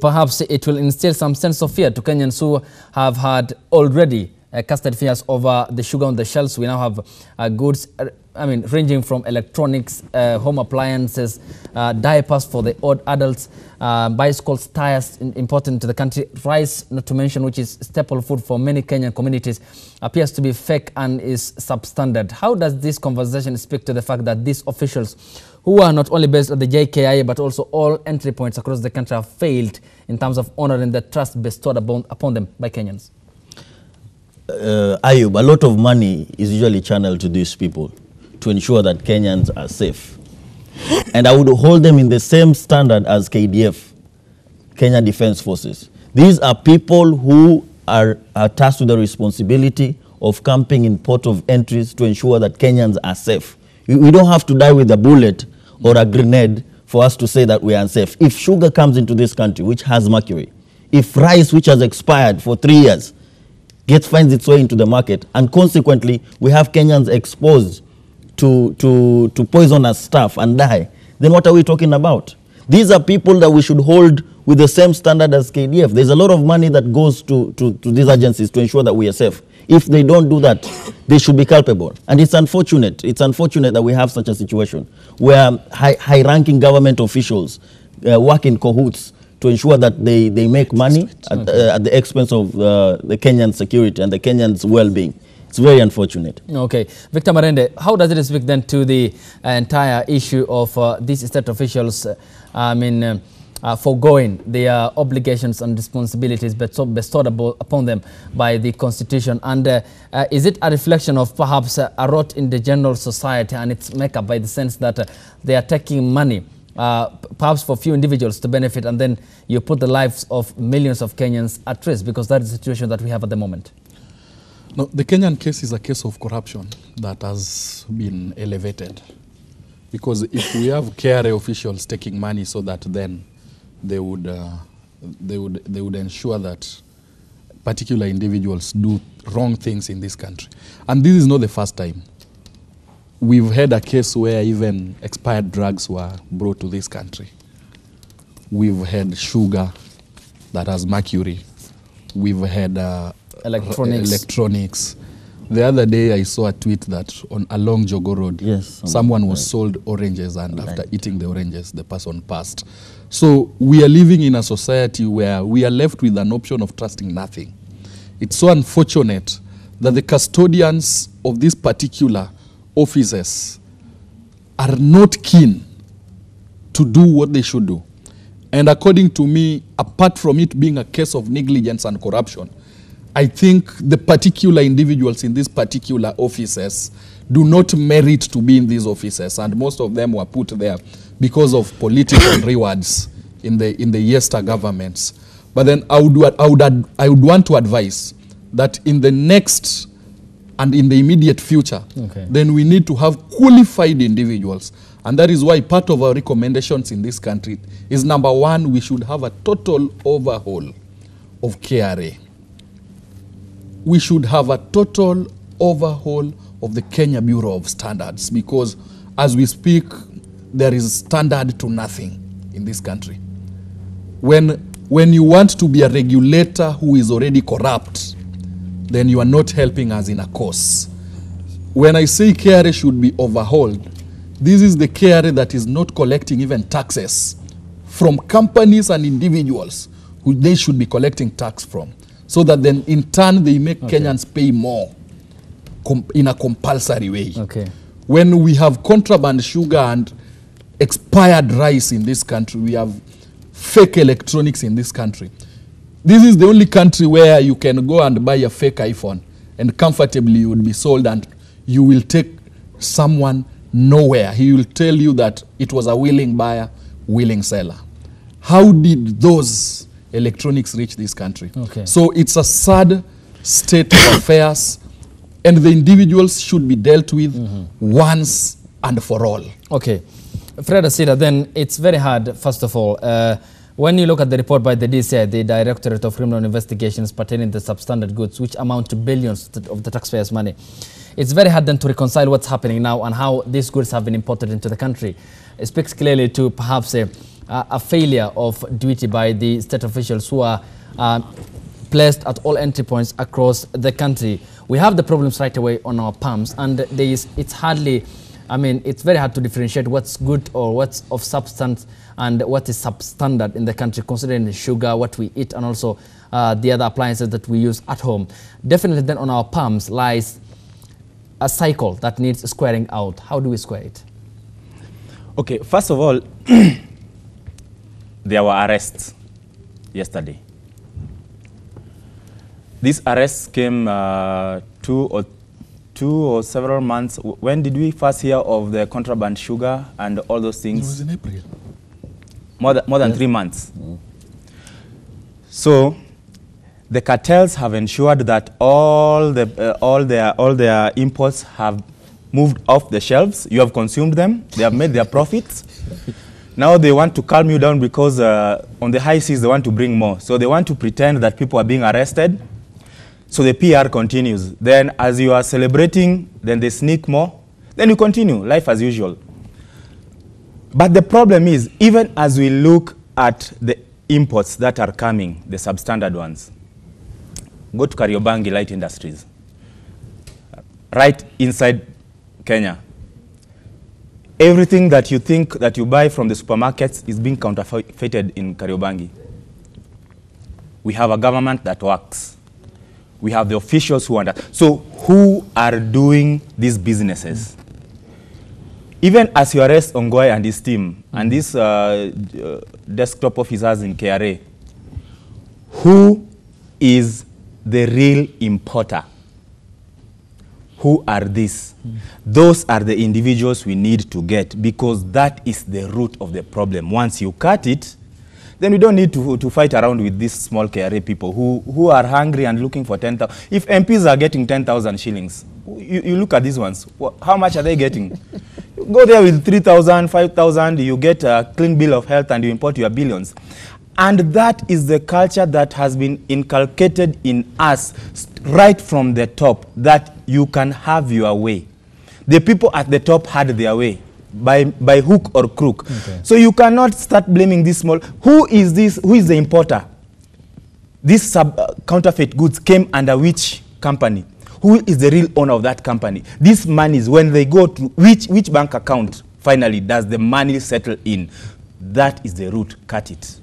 Perhaps it will instill some sense of fear to Kenyans who have had already casted fears over the sugar on the shelves. We now have goods, ranging from electronics, home appliances, diapers for the old adults, bicycles, tires important to the country, rice, not to mention, which is staple food for many Kenyan communities, appears to be fake and is substandard. How does this conversation speak to the fact that these officials, who are not only based at the JKIA but also all entry points across the country, have failed in terms of honoring the trust bestowed upon them by Kenyans? Ayub, a lot of money is usually channeled to these people to ensure that Kenyans are safe. And I would hold them in the same standard as KDF, Kenya Defense Forces. These are people who are tasked with the responsibility of camping in port of entries to ensure that Kenyans are safe. We don't have to die with a bullet or a grenade for us to say that we are unsafe. If sugar comes into this country, which has mercury, if rice, which has expired for 3 years, finds its way into the market, and consequently we have Kenyans exposed to poisonous stuff and die, then what are we talking about? These are people that we should hold with the same standard as KDF. There's a lot of money that goes to these agencies to ensure that we are safe. If they don't do that, they should be culpable. And it's unfortunate. It's unfortunate that we have such a situation where high-ranking government officials work in cahoots to ensure that they make money at the expense of the Kenyan security and the Kenyans' well-being. It's very unfortunate. Okay. Victor Marende, how does it speak then to the entire issue of these state officials foregoing their obligations and responsibilities bestowed upon them by the Constitution? And is it a reflection of perhaps a rot in the general society and its makeup, by the sense that they are taking money perhaps for few individuals to benefit, and then you put the lives of millions of Kenyans at risk, because that is the situation that we have at the moment? No, the Kenyan case is a case of corruption that has been elevated. Because if we have KRA officials taking money so that then they would ensure that particular individuals do wrong things in this country. And this is not the first time. We've had a case where even expired drugs were brought to this country. We've had sugar that has mercury. We've had electronics. The other day I saw a tweet that along Jogo Road, someone was sold oranges, and after eating the oranges, the person passed. So we are living in a society where we are left with an option of trusting nothing. It's so unfortunate that the custodians of these particular offices are not keen to do what they should do. And according to me, apart from it being a case of negligence and corruption, I think the particular individuals in these particular offices do not merit to be in these offices, and most of them were put there because of political rewards in the yester governments. But then I would want to advise that in the next and in the immediate future, then we need to have qualified individuals. And that is why part of our recommendations in this country is, number one, we should have a total overhaul of KRA. We should have a total overhaul of the Kenya Bureau of Standards, because as we speak, there is standard to nothing in this country. When you want to be a regulator who is already corrupt, then you are not helping us in a cause. When I say KRA should be overhauled, this is the KRA that is not collecting even taxes from companies and individuals who they should be collecting tax from, so that then in turn they make Kenyans pay more in a compulsory way. When we have contraband sugar and expired rice in this country, we have fake electronics in this country. This is the only country where you can go and buy a fake iPhone and comfortably you would be sold, and you will take someone nowhere. He will tell you that it was a willing buyer, willing seller. How did those electronics reach this country? So it's a sad state of affairs, and the individuals should be dealt with once and for all. Fred Asida, then it's very hard, first of all, when you look at the report by the DCI, the Directorate of Criminal Investigations, pertaining to substandard goods, which amount to billions of the taxpayers' money, it's very hard then to reconcile what's happening now and how these goods have been imported into the country. It speaks clearly to perhaps a failure of duty by the state officials who are placed at all entry points across the country. We have the problems right away on our palms, and it's hardly, I mean, it's very hard to differentiate what's good or what's of substance and what is substandard in the country, considering the sugar, what we eat, and also the other appliances that we use at home. Definitely then on our palms lies a cycle that needs squaring out. How do we square it? Okay, first of all, there were arrests yesterday. These arrests came two or several months. When did we first hear of the contraband sugar and all those things? It was in April. More than 3 months. So the cartels have ensured that all their imports have moved off the shelves. You have consumed them. They have made their profits. Now they want to calm you down because on the high seas they want to bring more. So they want to pretend that people are being arrested. So the PR continues. Then as you are celebrating, then they sneak more. Then you continue, life as usual. But the problem is, even as we look at the imports that are coming, the substandard ones, go to Kariobangi Light Industries, right inside Kenya. Everything that you think that you buy from the supermarkets is being counterfeited in Kariobangi. We have a government that works. We have the officials who are. So who are doing these businesses? Even as you arrest Ongoi and his team, and these desktop officers in KRA, who is the real importer? Who are these? Those are the individuals we need to get, because that is the root of the problem. Once you cut it, then we don't need to fight around with these small KRA people who are hungry and looking for 10,000. If MPs are getting 10,000 shillings, you look at these ones. How much are they getting? You go there with 3,000, 5,000, you get a clean bill of health and you import your billions. And that is the culture that has been inculcated in us right from the top, that you can have your way. The people at the top had their way by hook or crook. Okay. So you cannot start blaming this small. Who is this? Who is the importer? These counterfeit goods came under which company? Who is the real owner of that company? These monies, when they go to which bank account finally does the money settle in? That is the root. Cut it.